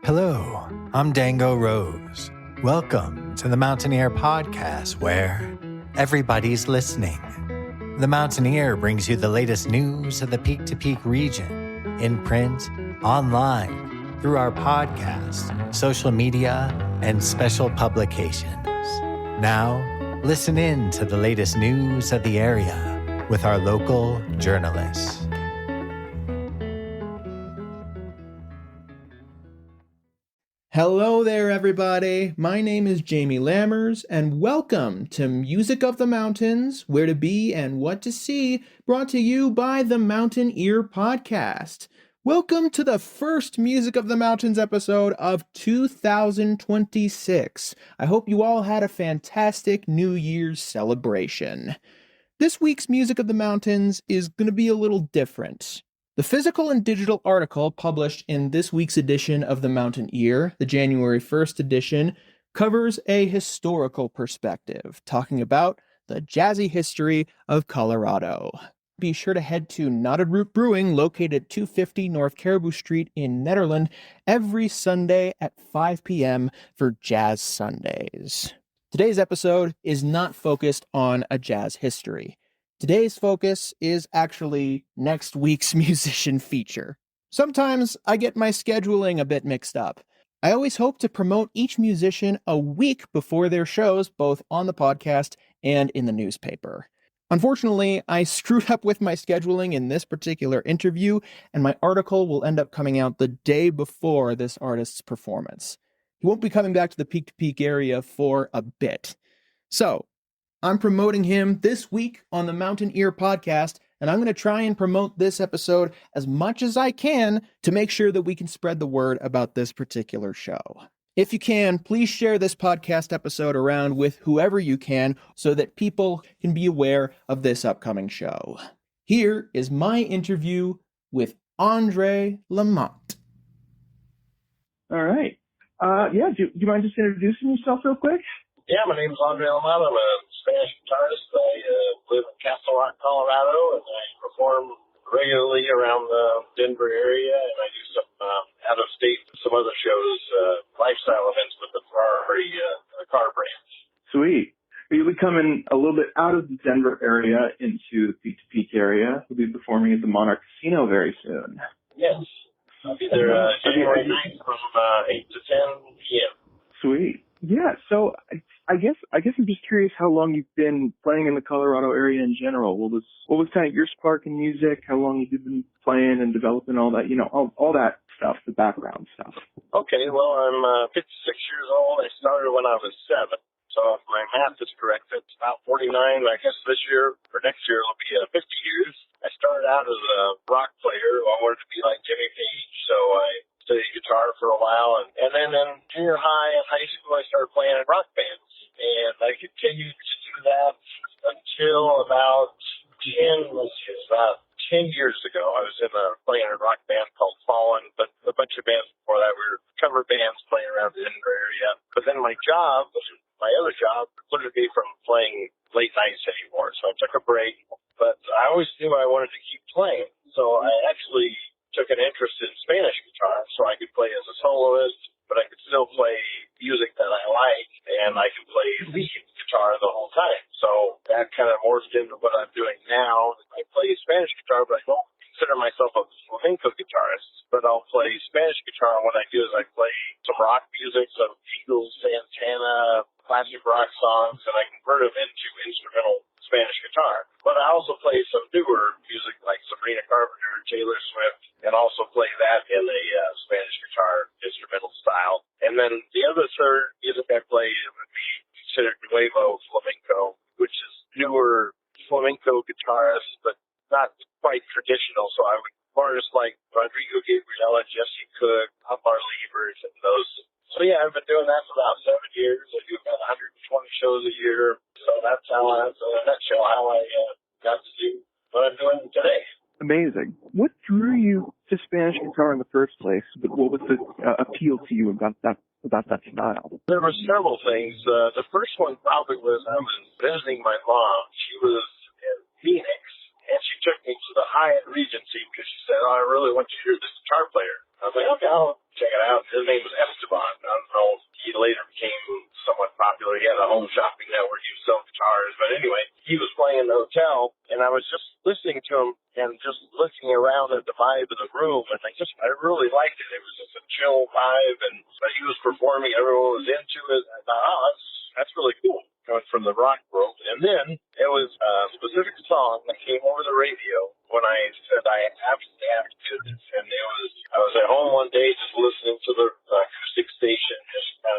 Hello, I'm Dango Rose. Welcome to the Mountaineer Podcast, where everybody's listening. The Mountaineer brings you the latest news of the Peak to Peak region, in print, online, through our podcast, social media, and special publications. Now, listen in to the latest news of the area with our local journalists. Hello there, everybody. My name is Jamie Lammers, and welcome to Music of the Mountains, Where to Be and What to See, brought to you by the Mountaineer Podcast. Welcome to the first Music of the Mountains episode of 2026. I hope you all had a fantastic New Year's celebration. This week's Music of the Mountains is going to be a little different. The physical and digital article published in this week's edition of the Mountaineer, the January 1st edition, covers a historical perspective, talking about the jazzy history of Colorado. Be sure to head to Knotted Root Brewing, located at 250 North Caribou Street in Nederland, every Sunday at 5 p.m. for Jazz Sundays. Today's episode is not focused on a jazz history. Today's focus is actually next week's musician feature. Sometimes I get my scheduling a bit mixed up. I always hope to promote each musician a week before their shows, both on the podcast and in the newspaper. Unfortunately, I screwed up with my scheduling in this particular interview, and my article will end up coming out the day before this artist's performance. He won't be coming back to the Peak to Peak area for a bit. So, I'm promoting him this week on the Mountaineer Podcast, and I'm going to try and promote this episode as much as I can to make sure that we can spread the word about this particular show. If you can, please share this podcast episode around with whoever you can so that people can be aware of this upcoming show. Here is my interview with Andre LaMotte. All right. Do you mind just introducing yourself real quick? Yeah, my name is Andre LaMotte. I'm a Spanish guitarist. I live in Castle Rock, Colorado, and I perform regularly around the Denver area, and I do some out-of-state, some other shows, lifestyle events with the Ferrari car brands. Sweet. You'll be coming a little bit out of the Denver area into the Peak to Peak area. You'll be performing at the Monarch Casino very soon. Yes. I'll be there January 9th from 8 to 10 p.m. Sweet. Yeah, so I guess I'm just curious how long you've been playing in the Colorado area in general. What was kind of your spark in music? How long have you been playing and developing all that, all that stuff, the background stuff? Okay, well, I'm 56 years old. I started when I was 7. So if my math is correct, it's about 49. I guess this year or next year it'll be 50 years. I started out as a rock player. I wanted to be like Jimmy Page, so I studied guitar for a while. And then in junior high and high school, I started playing in rock bands. And I continued to do that until about 10 years ago. I was playing in a rock band called Fallen, but a bunch of bands before that were cover bands playing around the Denver area. But then my other job precluded me from playing late nights anymore. So I took a break, but I always knew I wanted to keep playing. So I actually took an interest in Spanish guitar so I could play as a soloist, but I could still play music that I like, and I could play lead guitar the whole time. So that kind of morphed into what I'm doing now. I play Spanish guitar, but I don't consider myself a flamenco guitarist, but I'll play Spanish guitar, and what I do is I play some rock music, some Eagles, Santana, classic rock songs, and I convert them into instrumental Spanish guitar. But I also play some newer music like Sabrina Carpenter, Taylor Swift, and also play that in a Spanish guitar instrumental style. And then the other third music I play would be considered nuevo flamenco, which is newer flamenco guitarist, but not quite traditional. So I would artists like Rodrigo Gabriela, Jesse Cook, Amar Liebert, and those. So yeah, I've been doing that for about 7 years. I do about 120 shows a year. So that's how in a nutshell, how I got to do what I'm doing today. Amazing. What drew you to Spanish guitar in the first place? What was the appeal to you about that style? There were several things. The first one probably was I was visiting my mom. She was in Phoenix, and she took me to the Hyatt Regency because she said, "Oh, I really want to hear this guitar player." I was like, "Okay, I'll check it out. His name was Esteban. I don't know. He later became somewhat popular. He had a home shopping network. He would sell guitars. But anyway, he was playing in the hotel, and I was just listening to him and just looking around at the vibe of the room, and I really liked it. It was just a chill vibe, but he was performing. Everyone was into it. I thought, oh, that's really cool, coming from the rock world. And then it was a specific song that came over the radio when I said I absolutely have to do this. And I was at home one day just listening to the acoustic station, just kind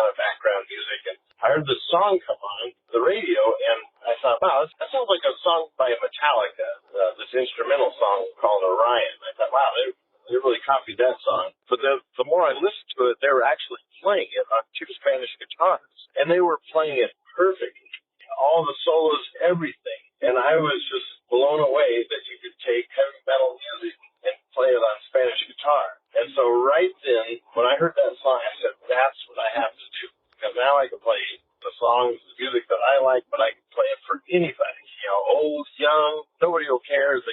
of background music, and I heard this song come on the radio, and I thought, wow, that sounds like a song by Metallica, this instrumental song called Orion. I thought, wow, they really copied that song. But the more I listened to it, they were actually playing it on two Spanish guitars, and they were playing it perfectly. All the solos, everything. And I was just blown away that you could take heavy metal music and play it on Spanish guitar. And so right then, when I heard that song, I said, that's what I have to do. Because now I can play the songs, the music that I like, but I can play it for anybody. Old, young, nobody will care. It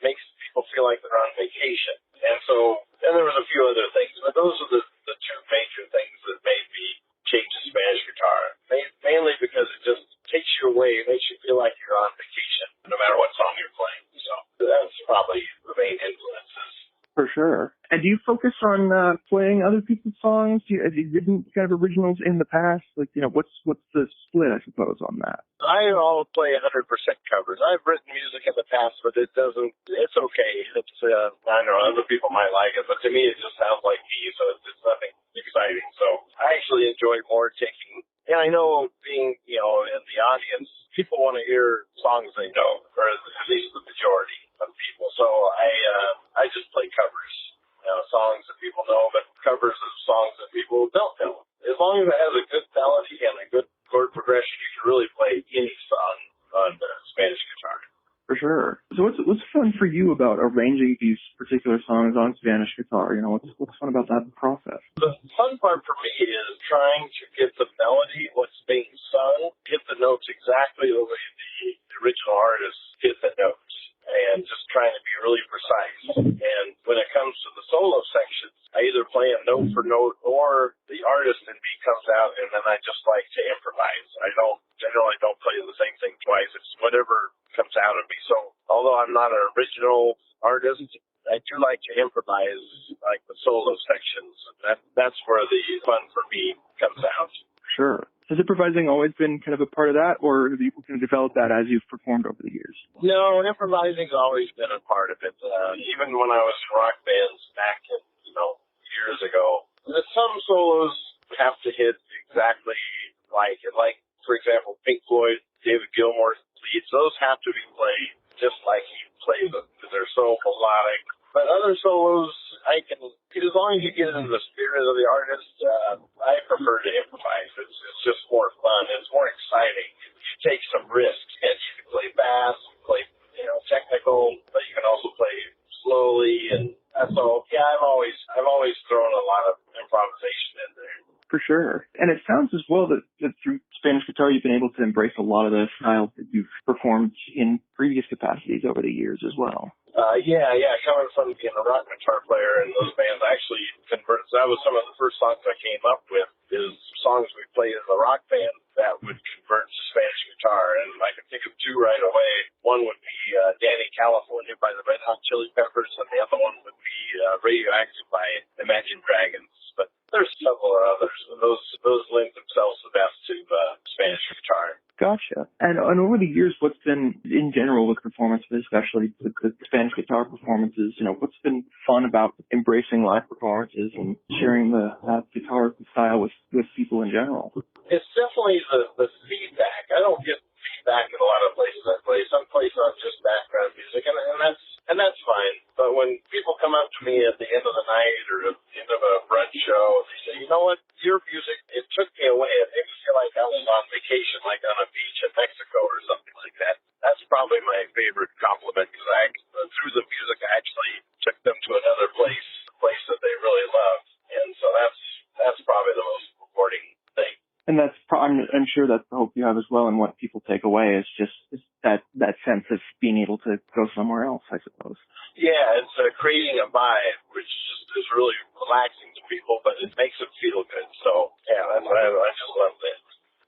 makes people feel like they're on vacation. And there was a few other things, but those are the two major things that made me change to Spanish guitar. Mainly because it just takes you away, it makes you feel like you're on vacation, no matter what song you're playing. So that's probably the main influences. For sure. And do you focus on playing other people's songs? Have you written kind of originals in the past? What's the split, I suppose, on that? I all play 100% covers. I've written music in the past, but it's okay. I don't know, other people might like it, but to me it just sounds like me, so it's nothing exciting. So I actually enjoy more taking, and I know being, in the audience, people want to hear songs they know, or at least the majority of people. So I just play covers, songs that people know, but covers of songs that people don't know. As long as it has a good melody and a good chord progression, you can really play any song on Spanish guitar. For sure. So what's fun for you about arranging these particular songs on Spanish guitar? What's fun about that process? The fun part for me is trying to get the melody, what's being sung, hit the notes exactly the way the original artist hit the notes, and just trying to be really precise. And when it comes to the solo sections, I either play a note for note, or the artist in me comes out, and then I just like to improvise. I generally don't play the same thing twice. It's whatever comes out of me. So although I'm not an original artist, I do like to improvise, like the solo sections. That's where the fun for me comes out. Sure. Has improvising always been kind of a part of that, or have you kind of developed that as you've performed over the years? No, improvising's always been a part of it. Even when I was in rock bands back in, years ago, some solos have to hit exactly like it. Like, for example, Pink Floyd, David Gilmour leads, those have to be played just like he plays them, because they're so melodic. But other solos, as long as you get into the spirit of the artist, I prefer to improvise. It's just more fun. It's more exciting. You take some risks, and you can play fast, play, technical, but you can also play slowly. And so, yeah, I've always thrown a lot of improvisation in there. For sure. And it sounds as well that through Spanish guitar, you've been able to embrace a lot of the styles that you've performed in previous capacities over the years as well. Yeah. Coming from being a rock guitar player in those bands, I actually converted. That was some of the first songs I came up with, is songs we played in the rock band that would convert to Spanish guitar. And I can think of two right away. One would be Danny California by the Red Hot Chili Peppers, and the other one would be Radioactive by Imagine Dragons. But there's several others. Those lend themselves the best to Spanish guitar. Gotcha. And over the years, what's been, in general, with performances, especially with the Spanish guitar performances, what's been fun about embracing live performances and sharing that guitar style with people in general? It's definitely the feedback. I don't get feedback in a lot of places I play. Some places on just background music, and that's fine. But when people come up to me at the end of the night or at the end of a brunch show, they say, you know what, your music, it took me away. It made me feel like I was on vacation, like on a beach in Mexico or something like that. That's probably my favorite compliment, because through the music, I actually took them to another place, a place that they really love. And so that's probably the most rewarding thing. And I'm sure that's the hope you have as well, and what people take away is just that sense of being able to go somewhere else, I suppose. Yeah, it's creating a vibe, which just is really relaxing to people, but it makes them feel good. So, yeah, I just love that.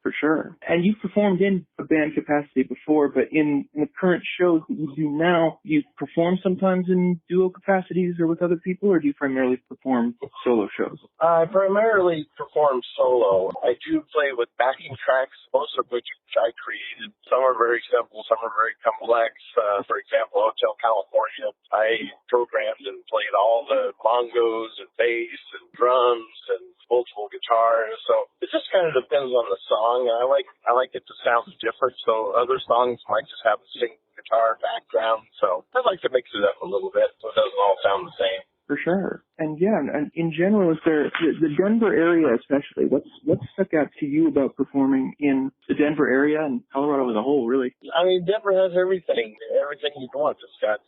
For sure. And you've performed in a band capacity before, but in the current shows that you do now, you perform sometimes in duo capacities or with other people, or do you primarily perform solo shows? I primarily perform solo. I do play with backing tracks, most of which I created. Some are very simple, some are very complex. For example, Hotel California, I programmed and played all the bongos and bass and drums and multiple guitars. So it just kind of depends on the song. I like it to sound different. So other songs might just have a single guitar background. So I like to mix it up a little bit so it doesn't all sound the same. For sure. And yeah, and in general, is there the Denver area especially? What's stuck out to you about performing in the Denver area and Colorado as a whole, really? I mean, Denver has everything you'd want. It's got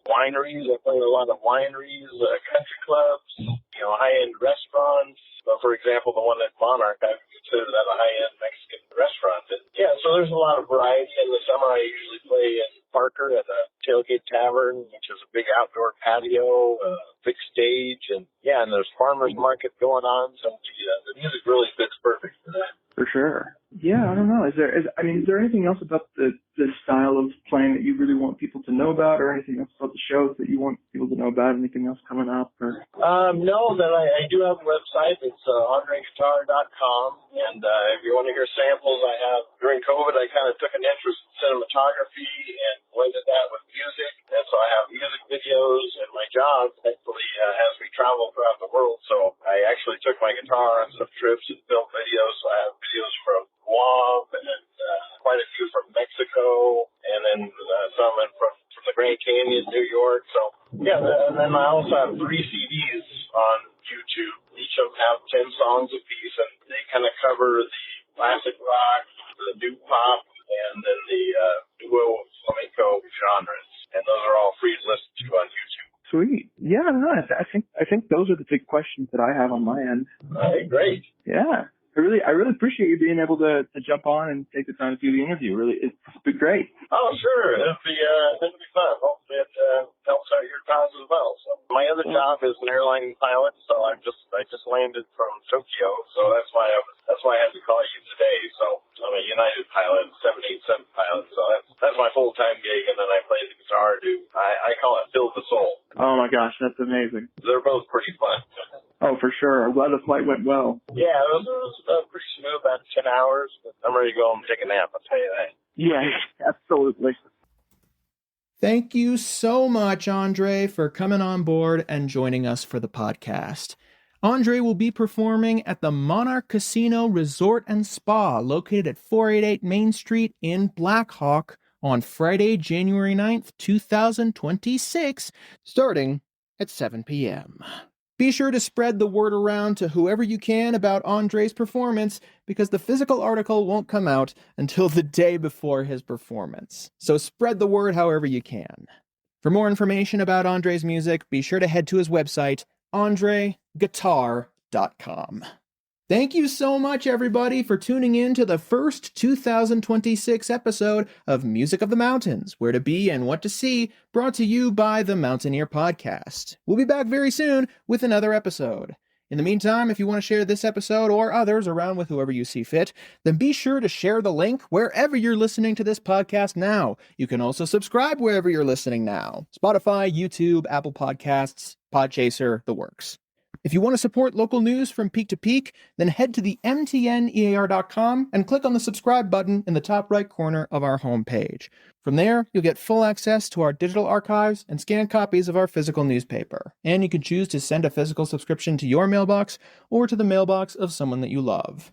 wineries. I play a lot of wineries, country clubs, high-end restaurants. So, for example, the one at Monarch, I would consider that a high-end Mexican restaurant. And, yeah, so there's a lot of variety. In the summer, I usually play in Parker at a Tailgate Tavern, which is a big outdoor patio, big stage, and there's farmers market going on. So the music really fits perfect for that. For sure. Yeah, I don't know. Is there anything else about the style of playing that you really want people to know about, or anything else about the shows that you want people to know about? Anything else coming up? Or no, that I do have a website. It's AndreGuitar.com, and if you want to hear samples, I have during COVID. I kind of took an interest in cinematography and blended that with music, and so I have music videos, and my job thankfully has me travel throughout the world. So I actually took my guitar on some trips and filmed videos. So I have videos from Guam and quite a few from Mexico, and then some from the Grand Canyon, New York. So yeah, and then I also have 3 CDs on YouTube. Each of them have 10 songs apiece, and they kind of cover the classic rock, the new pop, and then the duo flamenco genres. And those are all free to listen to on YouTube. Sweet. Yeah, I don't know. I think those are the big questions that I have on my end. Great. Yeah. I really appreciate you being able to jump on and take the time to do the interview. Really, it's been great. Oh, sure. It'll be fun. Hopefully it helps out your cause as well. So my other job is an airline pilot, so I just landed from Tokyo, so that's why I had to call you today. So I'm a United pilot, 787 pilot, so that's my full-time gig, and then I play the guitar. I call it Fill the Soul. Oh my gosh, that's amazing. They're both pretty fun. Oh, for sure. I'm glad the flight went well. Yeah, it was pretty smooth, about 10 hours. But I'm ready to go home and take a nap, I'll tell you that. Yeah, absolutely. Thank you so much, Andre, for coming on board and joining us for the podcast. Andre will be performing at the Monarch Casino Resort and Spa, located at 488 Main Street in Black Hawk, on Friday, January 9th, 2026, starting at 7 p.m. Be sure to spread the word around to whoever you can about Andre's performance, because the physical article won't come out until the day before his performance. So spread the word however you can. For more information about Andre's music, be sure to head to his website, AndreGuitar.com. Thank you so much, everybody, for tuning in to the first 2026 episode of Music of the Mountains, Where to Be and What to See, brought to you by the Mountaineer Podcast. We'll be back very soon with another episode. In the meantime, if you want to share this episode or others around with whoever you see fit, then be sure to share the link wherever you're listening to this podcast now. You can also subscribe wherever you're listening now. Spotify, YouTube, Apple Podcasts, Podchaser, the works. If you want to support local news from peak to peak, then head to the mtnear.com and click on the subscribe button in the top right corner of our homepage. From there, you'll get full access to our digital archives and scanned copies of our physical newspaper. And you can choose to send a physical subscription to your mailbox or to the mailbox of someone that you love.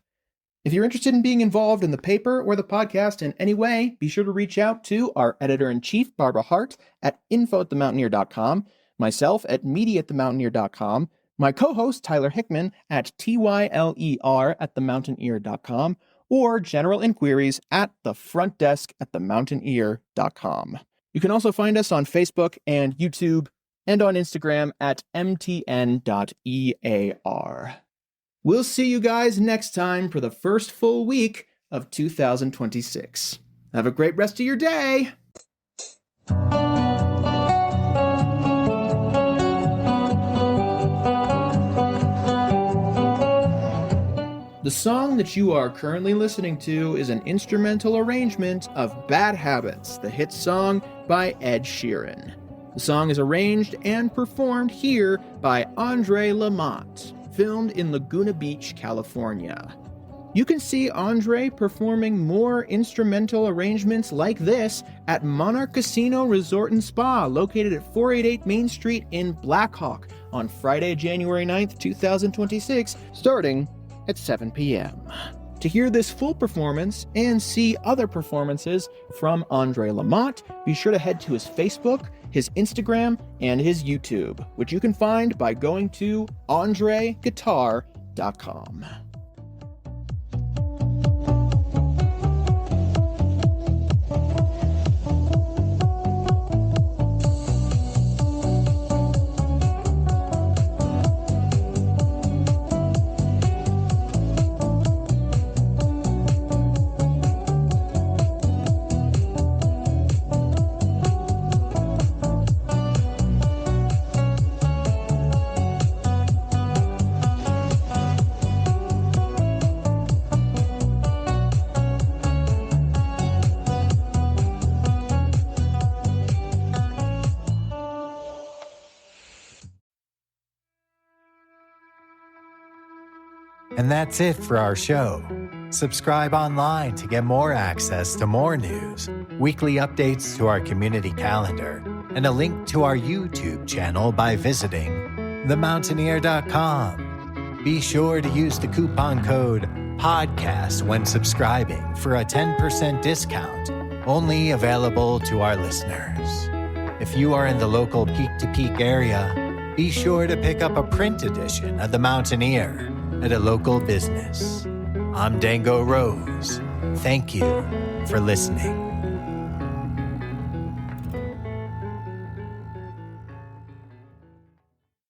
If you're interested in being involved in the paper or the podcast in any way, be sure to reach out to our editor-in-chief, Barbara Hardt, at info@themountaineer.com, myself at media@themountaineer.com, my co-host, Tyler Hickman, at tyler@themountaineer.com, or general inquiries at the front desk at themountaineer.com. You can also find us on Facebook and YouTube, and on Instagram at mtn.ear. We'll see you guys next time for the first full week of 2026. Have a great rest of your day! The song that you are currently listening to is an instrumental arrangement of Bad Habits, the hit song by Ed Sheeran. The song is arranged and performed here by LaMotte, filmed in Laguna Beach, California. You can see Andre performing more instrumental arrangements like this at Monarch Casino Resort and Spa, located at 488 Main Street in Blackhawk on Friday, January 9th, 2026, starting at 7 p.m. To hear this full performance and see other performances from Andre LaMotte, be sure to head to his Facebook, his Instagram, and his YouTube, which you can find by going to andreguitar.com. And that's it for our show. Subscribe online to get more access to more news, weekly updates to our community calendar, and a link to our YouTube channel by visiting themountaineer.com. Be sure to use the coupon code PODCAST when subscribing for a 10% discount, only available to our listeners. If you are in the local Peak to Peak area, be sure to pick up a print edition of The Mountaineer at a local business. I'm Dango Rose. Thank you for listening.